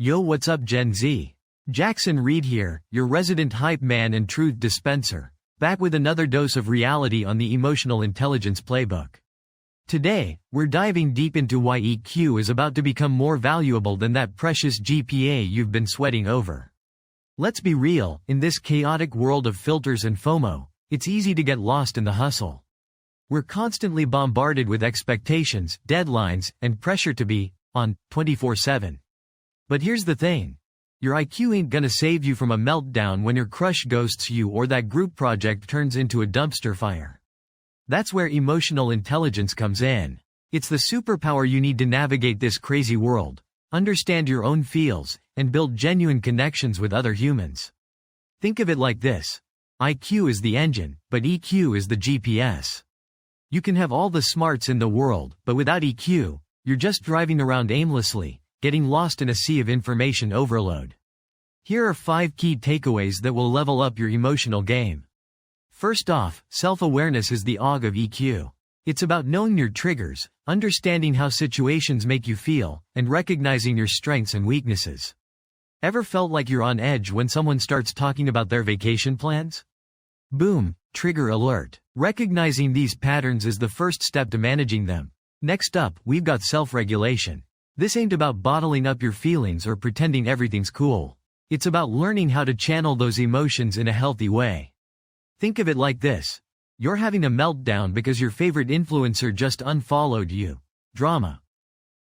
Yo, what's up, Gen Z? Jackson Reed here, your resident hype man and truth dispenser, back with another dose of reality on the Emotional Intelligence Playbook. Today, we're diving deep into why EQ is about to become more valuable than that precious GPA you've been sweating over. Let's be real, in this chaotic world of filters and FOMO, it's easy to get lost in the hustle. We're constantly bombarded with expectations, deadlines, and pressure to be on 24/7. But here's the thing. Your IQ ain't gonna save you from a meltdown when your crush ghosts you or that group project turns into a dumpster fire. That's where emotional intelligence comes in. It's the superpower you need to navigate this crazy world, understand your own feels, and build genuine connections with other humans. Think of it like this. IQ is the engine, but EQ is the GPS. You can have all the smarts in the world, but without EQ, you're just driving around aimlessly, getting lost in a sea of information overload. Here are 5 key takeaways that will level up your emotional game. First off, self-awareness is the OG of EQ. It's about knowing your triggers, understanding how situations make you feel, and recognizing your strengths and weaknesses. Ever felt like you're on edge when someone starts talking about their vacation plans? Boom, trigger alert. Recognizing these patterns is the first step to managing them. Next up, we've got self-regulation. This ain't about bottling up your feelings or pretending everything's cool. It's about learning how to channel those emotions in a healthy way. Think of it like this. You're having a meltdown because your favorite influencer just unfollowed you. Drama.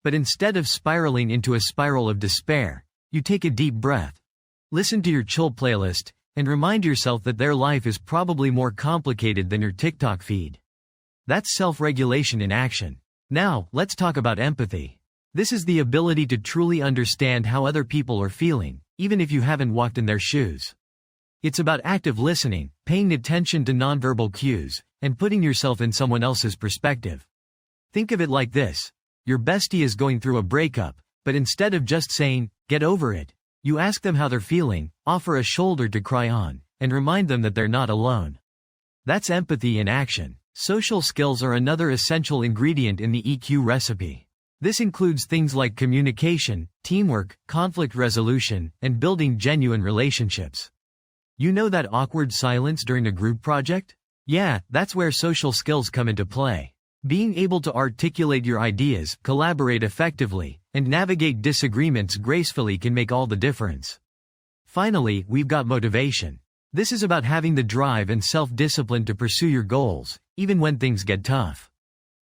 But instead of spiraling into a spiral of despair, you take a deep breath. Listen to your chill playlist, and remind yourself that their life is probably more complicated than your TikTok feed. That's self-regulation in action. Now, let's talk about empathy. This is the ability to truly understand how other people are feeling, even if you haven't walked in their shoes. It's about active listening, paying attention to nonverbal cues, and putting yourself in someone else's perspective. Think of it like this. Your bestie is going through a breakup, but instead of just saying, "Get over it," you ask them how they're feeling, offer a shoulder to cry on, and remind them that they're not alone. That's empathy in action. Social skills are another essential ingredient in the EQ recipe. This includes things like communication, teamwork, conflict resolution, and building genuine relationships. You know that awkward silence during a group project? Yeah, that's where social skills come into play. Being able to articulate your ideas, collaborate effectively, and navigate disagreements gracefully can make all the difference. Finally, we've got motivation. This is about having the drive and self-discipline to pursue your goals, even when things get tough.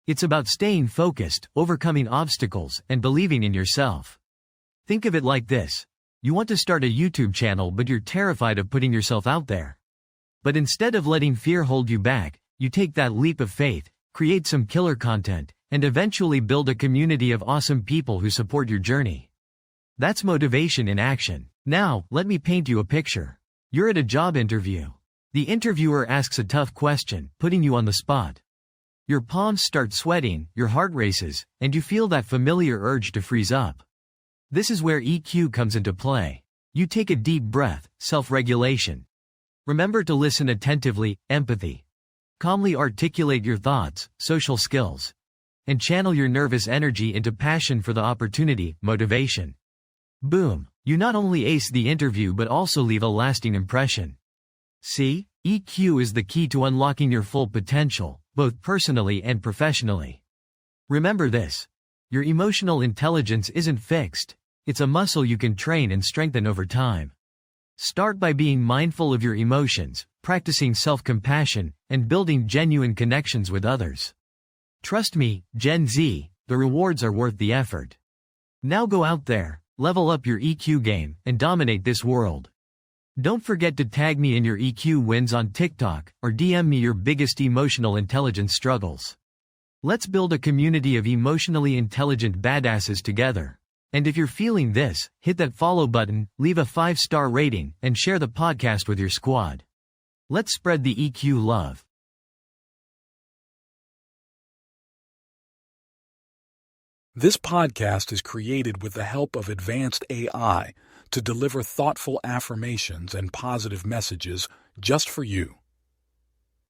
It's about staying focused, overcoming obstacles, and believing in yourself. Think of it like this. You want to start a YouTube channel but you're terrified of putting yourself out there. But instead of letting fear hold you back, you take that leap of faith, create some killer content, and eventually build a community of awesome people who support your journey. That's motivation in action. Now, let me paint you a picture. You're at a job interview. The interviewer asks a tough question, putting you on the spot. Your palms start sweating, your heart races, and you feel that familiar urge to freeze up. This is where EQ comes into play. You take a deep breath, self-regulation. Remember to listen attentively, empathy. Calmly articulate your thoughts, social skills. And channel your nervous energy into passion for the opportunity, motivation. Boom, you not only ace the interview but also leave a lasting impression. See, EQ is the key to unlocking your full potential, both personally and professionally. Remember this. Your emotional intelligence isn't fixed. It's a muscle you can train and strengthen over time. Start by being mindful of your emotions, practicing self-compassion, and building genuine connections with others. Trust me, Gen Z, the rewards are worth the effort. Now go out there, level up your EQ game, and dominate this world. Don't forget to tag me in your EQ wins on TikTok, or DM me your biggest emotional intelligence struggles. Let's build a community of emotionally intelligent badasses together. And if you're feeling this, hit that follow button, leave a 5-star rating, and share the podcast with your squad. Let's spread the EQ love. This podcast is created with the help of advanced AI to deliver thoughtful affirmations and positive messages just for you.